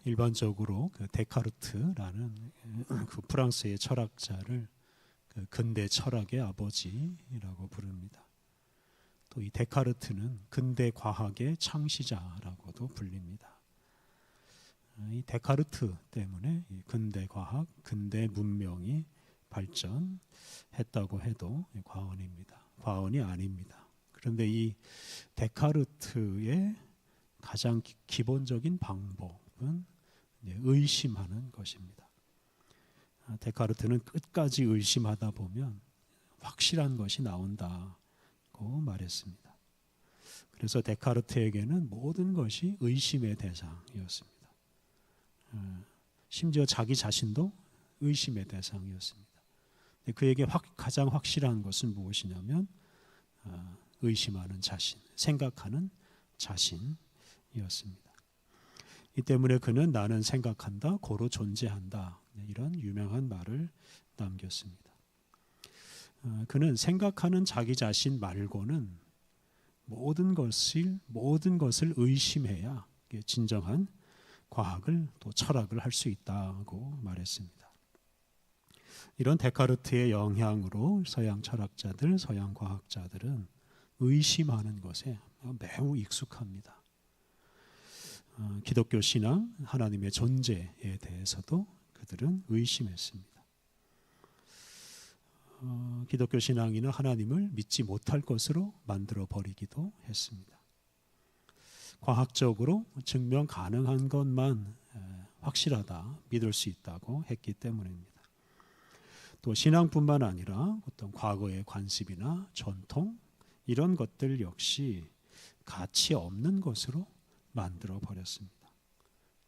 일반적으로 그 데카르트라는 그 프랑스의 철학자를 그 근대 철학의 아버지라고 부릅니다. 또 이 데카르트는 근대 과학의 창시자라고도 불립니다. 이 데카르트 때문에 이 근대 과학, 근대 문명이 발전했다고 해도 과언입니다. 과언이 아닙니다. 그런데 이 데카르트의 가장 기본적인 방법은 의심하는 것입니다. 데카르트는 끝까지 의심하다 보면 확실한 것이 나온다고 말했습니다. 그래서 데카르트에게는 모든 것이 의심의 대상이었습니다. 심지어 자기 자신도 의심의 대상이었습니다. 그에게 가장 확실한 것은 무엇이냐면 의심하는 자신, 생각하는 자신이었습니다. 이 때문에 그는 나는 생각한다, 고로 존재한다, 이런 유명한 말을 남겼습니다. 그는 생각하는 자기 자신 말고는 모든 것을 의심해야 진정한 과학을 또 철학을 할 수 있다고 말했습니다. 이런 데카르트의 영향으로 서양 철학자들, 서양 과학자들은 의심하는 것에 매우 익숙합니다. 기독교 신앙, 하나님의 존재에 대해서도 그들은 의심했습니다. 기독교 신앙인은 하나님을 믿지 못할 것으로 만들어 버리기도 했습니다. 과학적으로 증명 가능한 것만 확실하다, 믿을 수 있다고 했기 때문입니다. 또 신앙뿐만 아니라 어떤 과거의 관습이나 전통 이런 것들 역시 가치 없는 것으로 만들어 버렸습니다.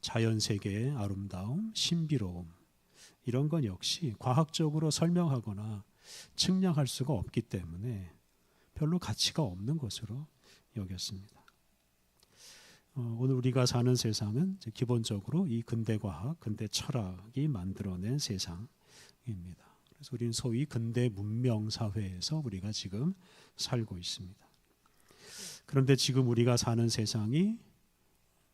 자연 세계의 아름다움, 신비로움 이런 건 역시 과학적으로 설명하거나 측량할 수가 없기 때문에 별로 가치가 없는 것으로 여겼습니다. 오늘 우리가 사는 세상은 기본적으로 이 근대 과학, 근대 철학이 만들어낸 세상입니다. 그래서 우리는 소위 근대 문명 사회에서 우리가 지금 살고 있습니다. 그런데 지금 우리가 사는 세상이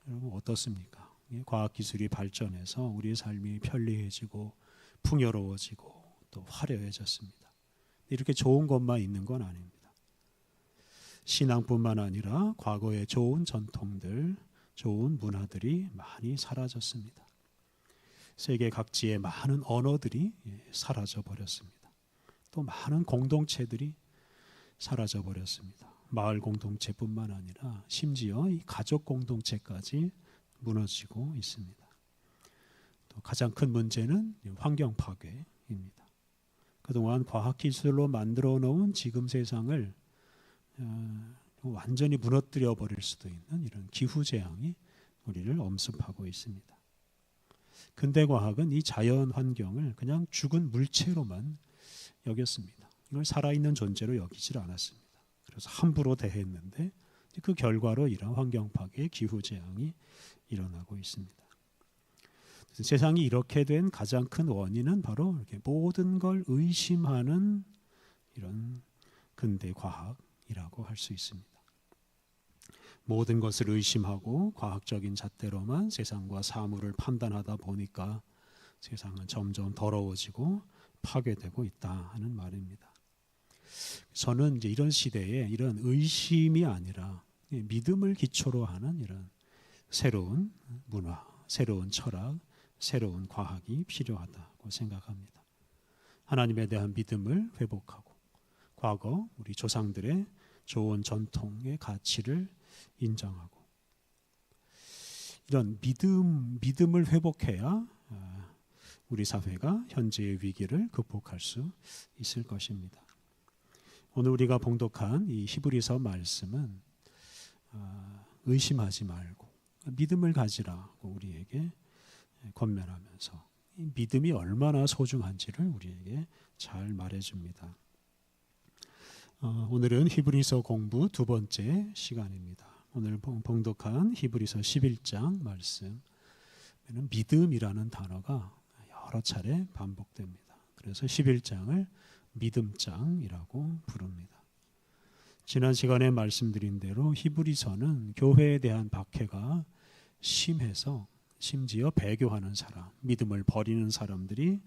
여러분 어떻습니까? 과학 기술이 발전해서 우리의 삶이 편리해지고 풍요로워지고 또 화려해졌습니다. 이렇게 좋은 것만 있는 건 아닙니다. 신앙뿐만 아니라 과거의 좋은 전통들, 좋은 문화들이 많이 사라졌습니다. 세계 각지의 많은 언어들이 사라져 버렸습니다. 또 많은 공동체들이 사라져 버렸습니다. 마을 공동체뿐만 아니라 심지어 이 가족 공동체까지 무너지고 있습니다. 또 가장 큰 문제는 환경 파괴입니다. 그동안 과학기술로 만들어 놓은 지금 세상을 완전히 무너뜨려 버릴 수도 있는 이런 기후재앙이 우리를 엄습하고 있습니다. 근대 과학은 이 자연 환경을 그냥 죽은 물체로만 여겼습니다. 이걸 살아있는 존재로 여기질 않았습니다. 그래서 함부로 대했는데 그 결과로 이런 환경 파괴, 기후재앙이 일어나고 있습니다. 세상이 이렇게 된 가장 큰 원인은 바로 이렇게 모든 걸 의심하는 이런 근대 과학이라고 할 수 있습니다. 모든 것을 의심하고 과학적인 잣대로만 세상과 사물을 판단하다 보니까 세상은 점점 더러워지고 파괴되고 있다 하는 말입니다. 저는 이제 이런 시대에 이런 의심이 아니라 믿음을 기초로 하는 이런 새로운 문화, 새로운 철학, 새로운 과학이 필요하다고 생각합니다. 하나님에 대한 믿음을 회복하고 과거 우리 조상들의 좋은 전통의 가치를 인정하고 이런 믿음을 회복해야 우리 사회가 현재의 위기를 극복할 수 있을 것입니다. 오늘 우리가 봉독한 이 히브리서 말씀은 의심하지 말고 믿음을 가지라고 우리에게 권면하면서 이 믿음이 얼마나 소중한지를 우리에게 잘 말해줍니다. 오늘은 히브리서 공부 두 번째 시간입니다. 오늘 봉독한 히브리서 11장 말씀 믿음이라는 단어가 여러 차례 반복됩니다. 그래서 11장을 믿음장이라고 부릅니다. 지난 시간에 말씀드린 대로 히브리서는 교회에 대한 박해가 심해서 심지어 배교하는 사람, 믿음을 버리는 사람들이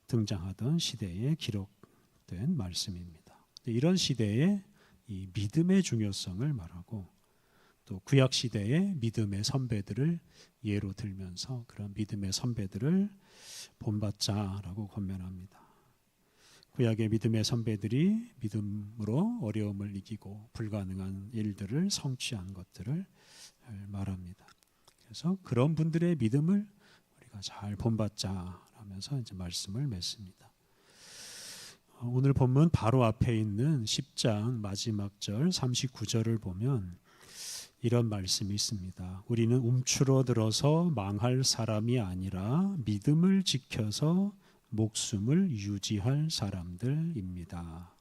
등장하던 시대에 기록된 말씀입니다. 이런 시대에 이 믿음의 중요성을 말하고 또 구약 시대의 믿음의 선배들을 예로 들면서 그런 믿음의 선배들을 본받자라고 권면합니다. 구약의 믿음의 선배들이 믿음으로 어려움을 이기고 불가능한 일들을 성취한 것들을 말합니다. 그래서 그런 분들의 믿음을 우리가 잘 본받자라면서 이제 말씀을 맺습니다. 오늘 본문 바로 앞에 있는 10장 마지막 절 39절을 보면 이런 말씀이 있습니다. 우리는 움츠러들어서 망할 사람이 아니라 믿음을 지켜서 목숨을 유지할 사람들입니다.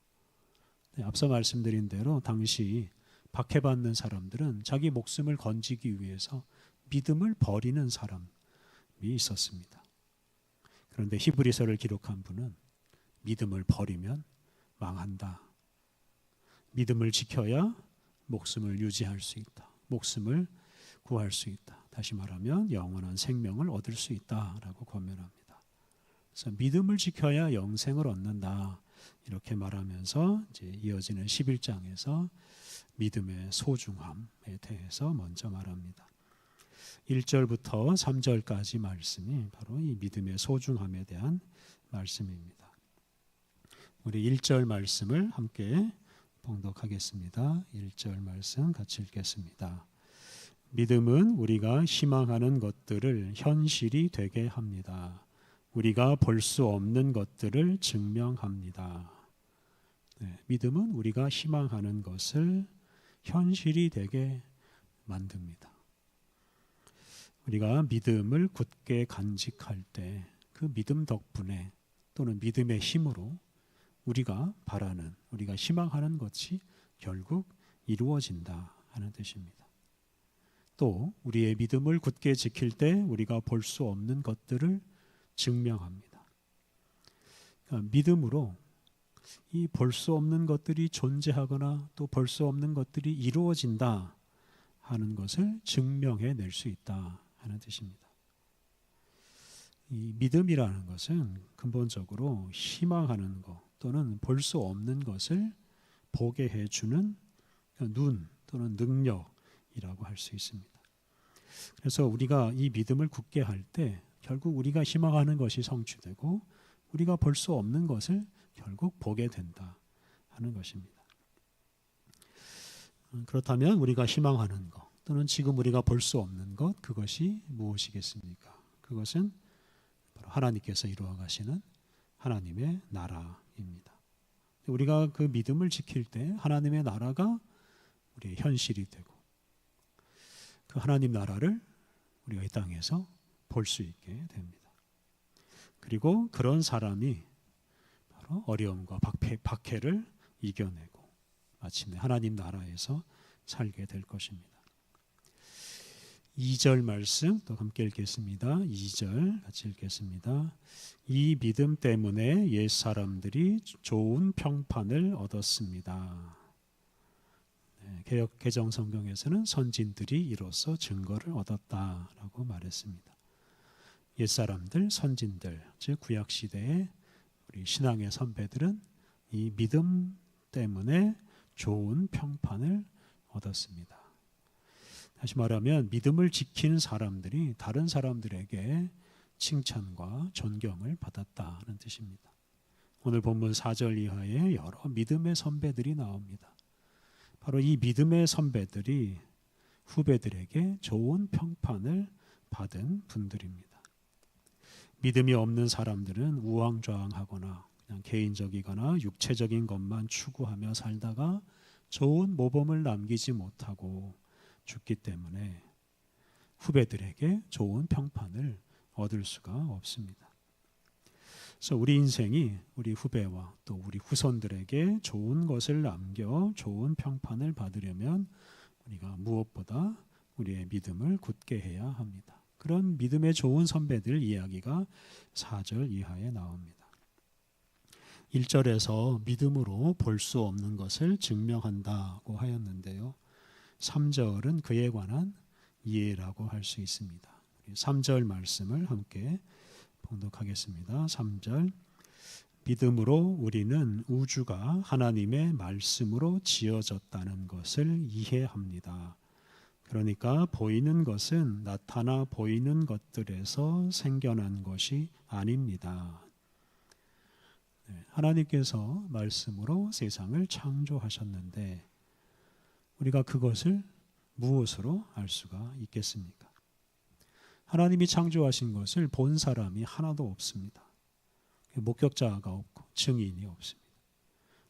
네, 앞서 말씀드린 대로 당시 박해받는 사람들은 자기 목숨을 건지기 위해서 믿음을 버리는 사람이 있었습니다. 그런데 히브리서를 기록한 분은 믿음을 버리면 망한다. 믿음을 지켜야 목숨을 유지할 수 있다. 목숨을 구할 수 있다. 다시 말하면 영원한 생명을 얻을 수 있다라고 권면합니다. 그래서 믿음을 지켜야 영생을 얻는다. 이렇게 말하면서 이제 이어지는 11장에서 믿음의 소중함에 대해서 먼저 말합니다. 1절부터 3절까지 말씀이 바로 이 믿음의 소중함에 대한 말씀입니다. 우리 1절 말씀을 함께 봉독하겠습니다. 1절 말씀 같이 읽겠습니다. 믿음은 우리가 희망하는 것들을 현실이 되게 합니다. 우리가 볼 수 없는 것들을 증명합니다. 네, 믿음은 우리가 희망하는 것을 현실이 되게 만듭니다. 우리가 믿음을 굳게 간직할 때 그 믿음 덕분에 또는 믿음의 힘으로 우리가 바라는, 우리가 희망하는 것이 결국 이루어진다 하는 뜻입니다. 또 우리의 믿음을 굳게 지킬 때 우리가 볼 수 없는 것들을 증명합니다. 그러니까 믿음으로 이 볼 수 없는 것들이 존재하거나 또 볼 수 없는 것들이 이루어진다 하는 것을 증명해 낼 수 있다 하는 뜻입니다. 이 믿음이라는 것은 근본적으로 희망하는 것 또는 볼 수 없는 것을 보게 해주는 눈 또는 능력이라고 할 수 있습니다. 그래서 우리가 이 믿음을 굳게 할 때 결국 우리가 희망하는 것이 성취되고 우리가 볼 수 없는 것을 결국 보게 된다 하는 것입니다. 그렇다면 우리가 희망하는 것 또는 지금 우리가 볼 수 없는 것, 그것이 무엇이겠습니까? 그것은 바로 하나님께서 이루어 가시는 하나님의 나라입니다. 우리가 그 믿음을 지킬 때 하나님의 나라가 우리의 현실이 되고 그 하나님 나라를 우리가 이 땅에서 볼 수 있게 됩니다. 그리고 그런 사람이 바로 어려움과 박해를 이겨내고 마침내 하나님 나라에서 살게 될 것입니다. 2절 말씀 또 함께 읽겠습니다. 2절 같이 읽겠습니다. 이 믿음 때문에 옛 사람들이 좋은 평판을 얻었습니다. 개역 개정 성경에서는 선진들이 이로써 증거를 얻었다라고 말했습니다. 옛 사람들, 선진들, 즉 구약 시대의 우리 신앙의 선배들은 이 믿음 때문에 좋은 평판을 얻었습니다. 다시 말하면 믿음을 지키는 사람들이 다른 사람들에게 칭찬과 존경을 받았다는 뜻입니다. 오늘 본문 4절 이하에 여러 믿음의 선배들이 나옵니다. 바로 이 믿음의 선배들이 후배들에게 좋은 평판을 받은 분들입니다. 믿음이 없는 사람들은 우왕좌왕하거나 그냥 개인적이거나 육체적인 것만 추구하며 살다가 좋은 모범을 남기지 못하고 죽기 때문에 후배들에게 좋은 평판을 얻을 수가 없습니다. 그래서 우리 인생이 우리 후배와 또 우리 후손들에게 좋은 것을 남겨 좋은 평판을 받으려면 우리가 무엇보다 우리의 믿음을 굳게 해야 합니다. 그런 믿음의 좋은 선배들 이야기가 4절 이하에 나옵니다. 1절에서 믿음으로 볼 수 없는 것을 증명한다고 하였는데요. 3절은 그에 관한 이해라고 할 수 있습니다. 3절 말씀을 함께 봉독하겠습니다. 3절. 믿음으로 우리는 우주가 하나님의 말씀으로 지어졌다는 것을 이해합니다. 그러니까 보이는 것은 나타나 보이는 것들에서 생겨난 것이 아닙니다. 하나님께서 말씀으로 세상을 창조하셨는데 우리가 그것을 무엇으로 알 수가 있겠습니까? 하나님이 창조하신 것을 본 사람이 하나도 없습니다. 목격자가 없고 증인이 없습니다.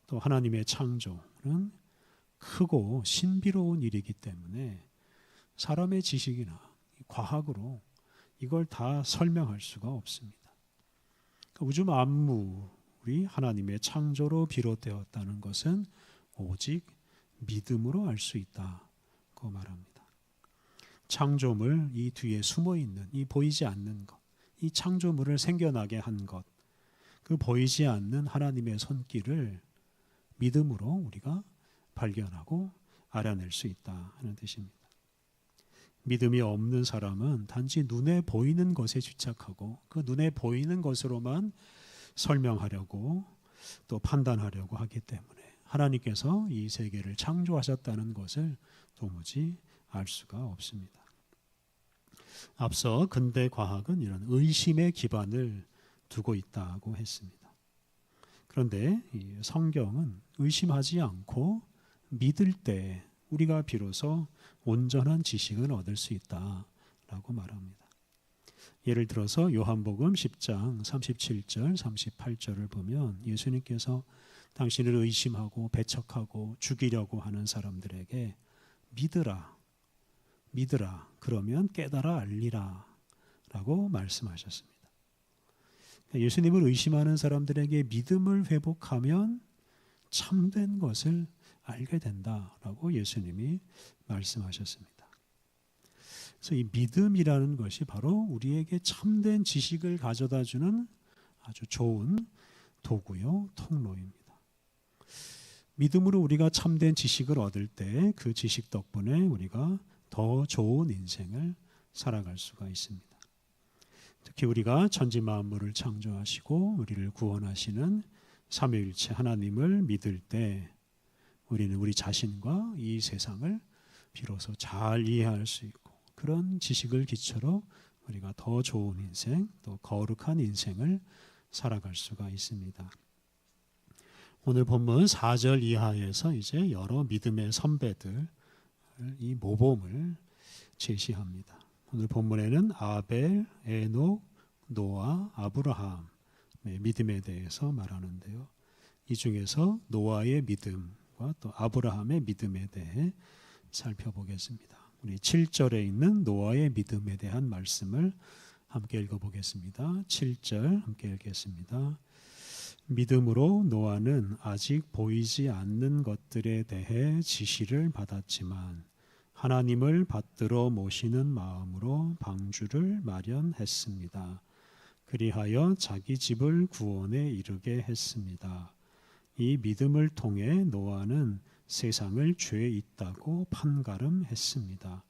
또 하나님의 창조는 크고 신비로운 일이기 때문에 사람의 지식이나 과학으로 이걸 다 설명할 수가 없습니다. 우주 만물이 하나님의 창조로 비롯되었다는 것은 오직 믿음으로 알 수 있다고 말합니다. 창조물, 이 뒤에 숨어 있는 이 보이지 않는 것, 이 창조물을 생겨나게 한 것, 그 보이지 않는 하나님의 손길을 믿음으로 우리가 발견하고 알아낼 수 있다 하는 뜻입니다. 믿음이 없는 사람은 단지 눈에 보이는 것에 집착하고 그 눈에 보이는 것으로만 설명하려고 또 판단하려고 하기 때문에 하나님께서 이 세계를 창조하셨다는 것을 도무지 알 수가 없습니다. 앞서 근대 과학은 이런 의심의 기반을 두고 있다고 했습니다. 그런데 이 성경은 의심하지 않고 믿을 때 우리가 비로소 온전한 지식을 얻을 수 있다라고 말합니다. 예를 들어서 요한복음 10장 37절 38절을 보면 예수님께서 당신을 의심하고 배척하고 죽이려고 하는 사람들에게 믿으라 그러면 깨달아 알리라 라고 말씀하셨습니다. 예수님을 의심하는 사람들에게 믿음을 회복하면 참된 것을 알게 된다라고 예수님이 말씀하셨습니다. 그래서 이 믿음이라는 것이 바로 우리에게 참된 지식을 가져다주는 아주 좋은 도구요, 통로입니다. 믿음으로 우리가 참된 지식을 얻을 때 그 지식 덕분에 우리가 더 좋은 인생을 살아갈 수가 있습니다. 특히 우리가 천지 만물을 창조하시고 우리를 구원하시는 삼위일체 하나님을 믿을 때 우리는 우리 자신과 이 세상을 비로소 잘 이해할 수 있고 그런 지식을 기초로 우리가 더 좋은 인생, 또 거룩한 인생을 살아갈 수가 있습니다. 오늘 본문 4절 이하에서 이제 여러 믿음의 선배들 이 모범을 제시합니다. 오늘 본문에는 아벨, 에녹, 노아, 아브라함의 믿음에 대해서 말하는데요. 이 중에서 노아의 믿음과 또 아브라함의 믿음에 대해 살펴보겠습니다. 우리 7절에 있는 노아의 믿음에 대한 말씀을 함께 읽어보겠습니다. 7절 함께 읽겠습니다. 믿음으로 노아는 아직 보이지 않는 것들에 대해 지시를 받았지만 하나님을 받들어 모시는 마음으로 방주를 마련했습니다. 그리하여 자기 집을 구원에 이르게 했습니다. 이 믿음을 통해 노아는 세상을 죄 있다고 판가름했습니다.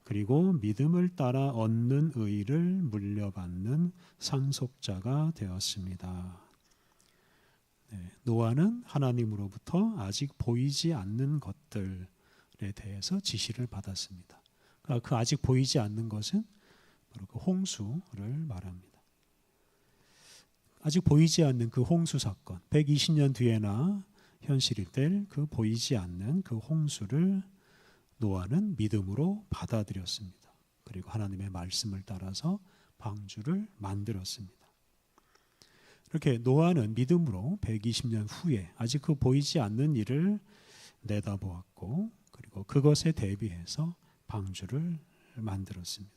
그리고 믿음을 따라 얻는 의를 물려받는 상속자가 되었습니다. 노아는 하나님으로부터 아직 보이지 않는 것들에 대해서 지시를 받았습니다. 그 아직 보이지 않는 것은 바로 그 홍수를 말합니다. 아직 보이지 않는 그 홍수 사건, 120년 뒤에나 현실이 될 그 보이지 않는 그 홍수를 노아는 믿음으로 받아들였습니다. 그리고 하나님의 말씀을 따라서 방주를 만들었습니다. 이렇게 노아는 믿음으로 120년 후에 아직 그 보이지 않는 일을 내다보았고 그리고 그것에 대비해서 방주를 만들었습니다.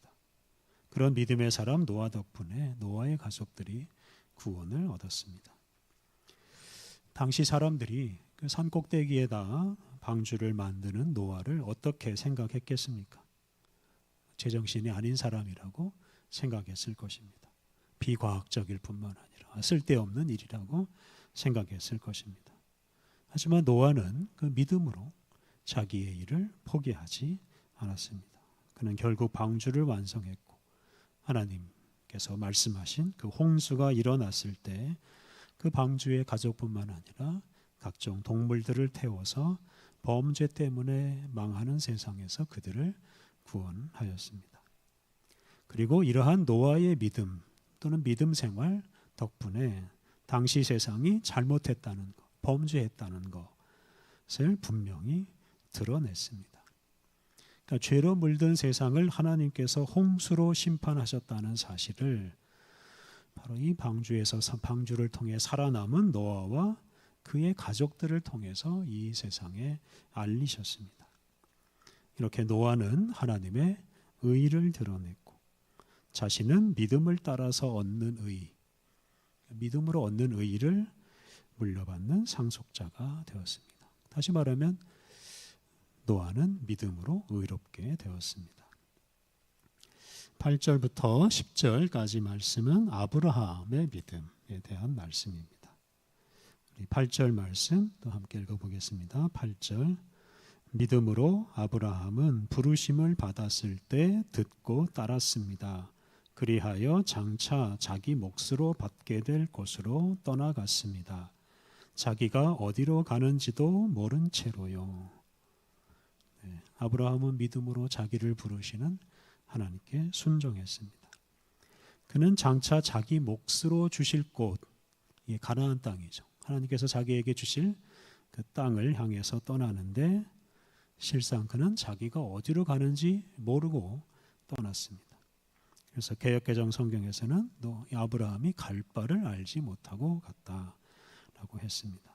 그런 믿음의 사람 노아 덕분에 노아의 가족들이 구원을 얻었습니다. 당시 사람들이 그 산 꼭대기에다 방주를 만드는 노아를 어떻게 생각했겠습니까? 제정신이 아닌 사람이라고 생각했을 것입니다. 비과학적일 뿐만 아니라 쓸데없는 일이라고 생각했을 것입니다. 하지만 노아는 그 믿음으로 자기의 일을 포기하지 않았습니다. 그는 결국 방주를 완성했고 하나님께서 말씀하신 그 홍수가 일어났을 때 그 방주의 가족뿐만 아니라 각종 동물들을 태워서 범죄 때문에 망하는 세상에서 그들을 구원하였습니다. 그리고 이러한 노아의 믿음 또는 믿음 생활 덕분에 당시 세상이 잘못했다는 것, 범죄했다는 것을 분명히 드러냈습니다. 그러니까 죄로 물든 세상을 하나님께서 홍수로 심판하셨다는 사실을 바로 이 방주를 통해 살아남은 노아와 그의 가족들을 통해서 이 세상에 알리셨습니다. 이렇게 노아는 하나님의 의를 드러냈고 자신은 믿음을 따라서 얻는 의, 믿음으로 얻는 의를 물려받는 상속자가 되었습니다. 다시 말하면 노아는 믿음으로 의롭게 되었습니다. 8절부터 10절까지 말씀은 아브라함의 믿음에 대한 말씀입니다. 우리 8절 말씀 또 함께 읽어보겠습니다. 8절 믿음으로 아브라함은 부르심을 받았을 때 듣고 따랐습니다. 그리하여 장차 자기 몫으로 받게 될 곳으로 떠나갔습니다. 자기가 어디로 가는지도 모른 채로요. 아브라함은 믿음으로 자기를 부르시는 하나님께 순종했습니다. 그는 장차 자기 몫으로 주실 곳, 가나안 땅이죠. 하나님께서 자기에게 주실 그 땅을 향해서 떠나는데 실상 그는 자기가 어디로 가는지 모르고 떠났습니다. 그래서 개역개정 성경에서는 또 아브라함이 갈 바를 알지 못하고 갔다라고 했습니다.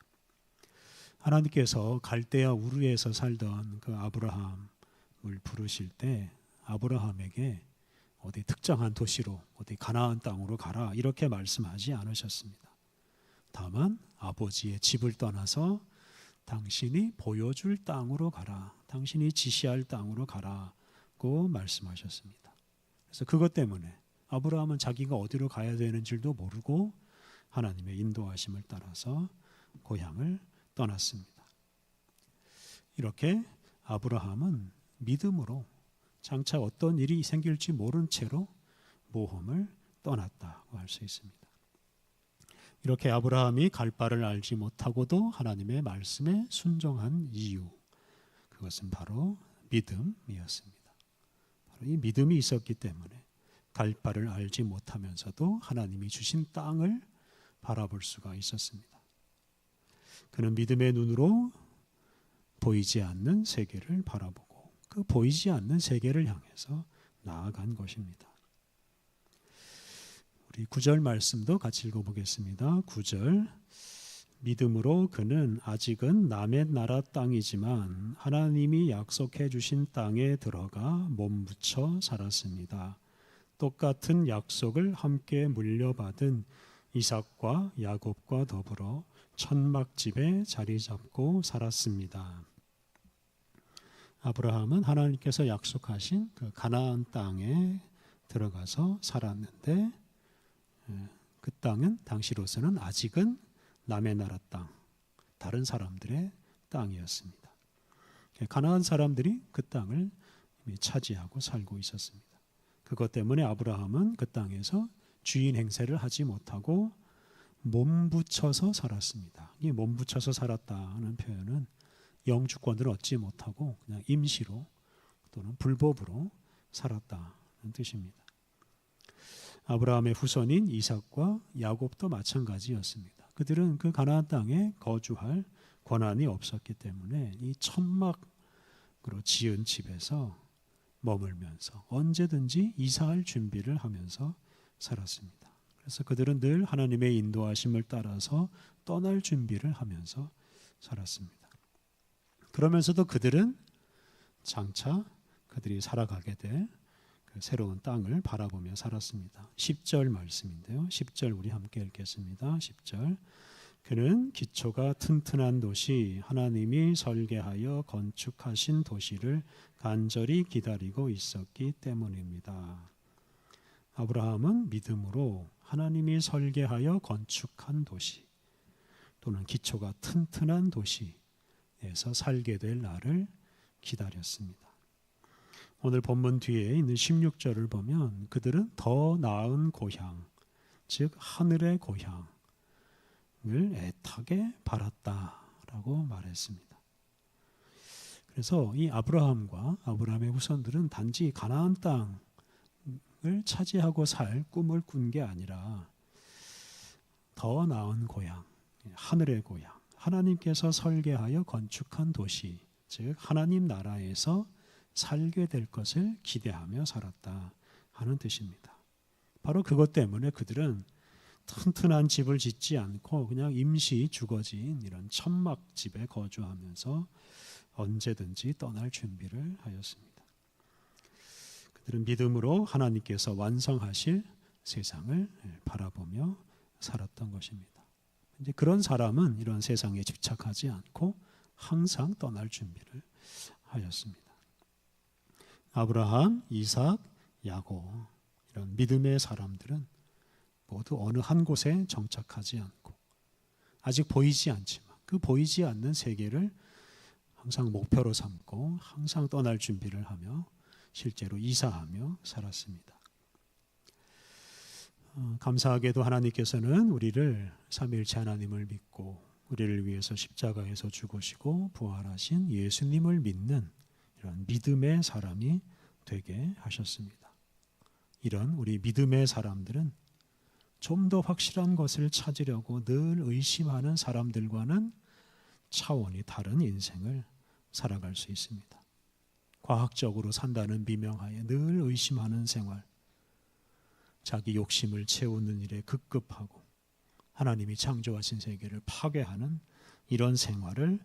하나님께서 갈대아 우르에서 살던 그 아브라함을 부르실 때 아브라함에게 어디 특정한 도시로 어디 가나안 땅으로 가라 이렇게 말씀하지 않으셨습니다. 다만 아버지의 집을 떠나서 당신이 보여줄 땅으로 가라, 당신이 지시할 땅으로 가라고 말씀하셨습니다. 그래서 그것 때문에 아브라함은 자기가 어디로 가야 되는 줄도 모르고 하나님의 인도하심을 따라서 고향을 떠났습니다. 이렇게 아브라함은 믿음으로 장차 어떤 일이 생길지 모른 채로 모험을 떠났다고 할 수 있습니다. 이렇게 아브라함이 갈 바를 알지 못하고도 하나님의 말씀에 순종한 이유, 그것은 바로 믿음이었습니다. 바로 이 믿음이 있었기 때문에 갈 바를 알지 못하면서도 하나님이 주신 땅을 바라볼 수가 있었습니다. 그는 믿음의 눈으로 보이지 않는 세계를 바라보고 그 보이지 않는 세계를 향해서 나아간 것입니다. 우리 9절 말씀도 같이 읽어보겠습니다. 9절 믿음으로 그는 아직은 남의 나라 땅이지만 하나님이 약속해 주신 땅에 들어가 몸부쳐 살았습니다. 똑같은 약속을 함께 물려받은 이삭과 야곱과 더불어 천막집에 자리 잡고 살았습니다. 아브라함은 하나님께서 약속하신 그 가나안 땅에 들어가서 살았는데 그 땅은 당시로서는 아직은 남의 나라 땅, 다른 사람들의 땅이었습니다. 가나안 사람들이 그 땅을 이미 차지하고 살고 있었습니다. 그것 때문에 아브라함은 그 땅에서 주인 행세를 하지 못하고 몸부쳐서 살았습니다. 이 몸부쳐서 살았다는 표현은 영주권을 얻지 못하고 그냥 임시로 또는 불법으로 살았다는 뜻입니다. 아브라함의 후손인 이삭과 야곱도 마찬가지였습니다. 그들은 그 가나안 땅에 거주할 권한이 없었기 때문에 이 천막으로 지은 집에서 머물면서 언제든지 이사할 준비를 하면서 살았습니다. 그래서 그들은 늘 하나님의 인도하심을 따라서 떠날 준비를 하면서 살았습니다. 그러면서도 그들은 장차 그들이 살아가게 될 그 새로운 땅을 바라보며 살았습니다. 10절 말씀인데요. 10절 우리 함께 읽겠습니다. 10절 그는 기초가 튼튼한 도시 하나님이 설계하여 건축하신 도시를 간절히 기다리고 있었기 때문입니다. 아브라함은 믿음으로 하나님이 설계하여 건축한 도시 또는 기초가 튼튼한 도시에서 살게 될 날을 기다렸습니다. 오늘 본문 뒤에 있는 16절을 보면 그들은 더 나은 고향, 즉 하늘의 고향을 애타게 바랐다라고 말했습니다. 그래서 이 아브라함과 아브라함의 후손들은 단지 가나안 땅을 차지하고 살 꿈을 꾼 게 아니라 더 나은 고향, 하늘의 고향, 하나님께서 설계하여 건축한 도시, 즉 하나님 나라에서 살게 될 것을 기대하며 살았다 하는 뜻입니다. 바로 그것 때문에 그들은 튼튼한 집을 짓지 않고 그냥 임시 주거지인 이런 천막집에 거주하면서 언제든지 떠날 준비를 하였습니다. 그들은 믿음으로 하나님께서 완성하실 세상을 바라보며 살았던 것입니다. 이제 그런 사람은 이런 세상에 집착하지 않고 항상 떠날 준비를 하였습니다. 아브라함, 이삭, 야곱 이런 믿음의 사람들은 모두 어느 한 곳에 정착하지 않고 아직 보이지 않지만 그 보이지 않는 세계를 항상 목표로 삼고 항상 떠날 준비를 하며 실제로 이사하며 살았습니다. 감사하게도 하나님께서는 우리를 삼위일체 하나님을 믿고 우리를 위해서 십자가에서 죽으시고 부활하신 예수님을 믿는 이런 믿음의 사람이 되게 하셨습니다. 이런 우리 믿음의 사람들은 좀 더 확실한 것을 찾으려고 늘 의심하는 사람들과는 차원이 다른 인생을 살아갈 수 있습니다. 과학적으로 산다는 미명하에 늘 의심하는 생활, 자기 욕심을 채우는 일에 급급하고 하나님이 창조하신 세계를 파괴하는 이런 생활을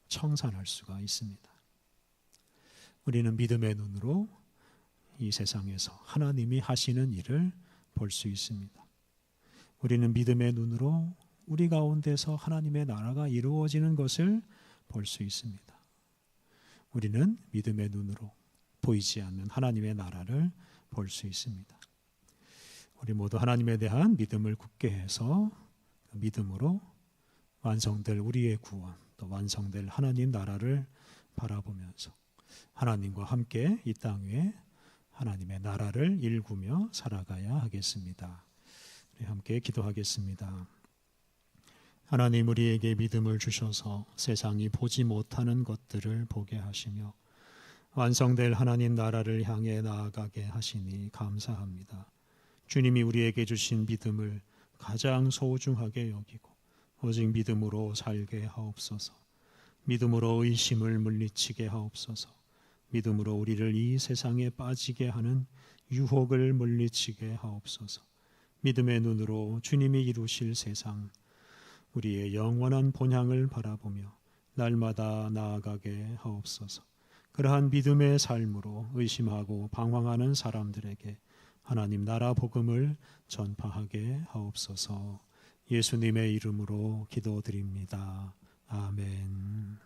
청산할 수가 있습니다. 우리는 믿음의 눈으로 이 세상에서 하나님이 하시는 일을 볼 수 있습니다. 우리는 믿음의 눈으로 우리 가운데서 하나님의 나라가 이루어지는 것을 볼 수 있습니다. 우리는 믿음의 눈으로 보이지 않는 하나님의 나라를 볼 수 있습니다. 우리 모두 하나님에 대한 믿음을 굳게 해서 그 믿음으로 완성될 우리의 구원, 또 완성될 하나님 나라를 바라보면서 하나님과 함께 이 땅 위에 하나님의 나라를 일구며 살아가야 하겠습니다. 우리 함께 기도하겠습니다. 하나님, 우리에게 믿음을 주셔서 세상이 보지 못하는 것들을 보게 하시며 완성될 하나님 나라를 향해 나아가게 하시니 감사합니다. 주님이 우리에게 주신 믿음을 가장 소중하게 여기고 오직 믿음으로 살게 하옵소서. 믿음으로 의심을 물리치게 하옵소서. 믿음으로 우리를 이 세상에 빠지게 하는 유혹을 물리치게 하옵소서. 믿음의 눈으로 주님이 이루실 세상, 우리의 영원한 본향을 바라보며 날마다 나아가게 하옵소서. 그러한 믿음의 삶으로 의심하고 방황하는 사람들에게 하나님 나라 복음을 전파하게 하옵소서. 예수님의 이름으로 기도드립니다. 아멘.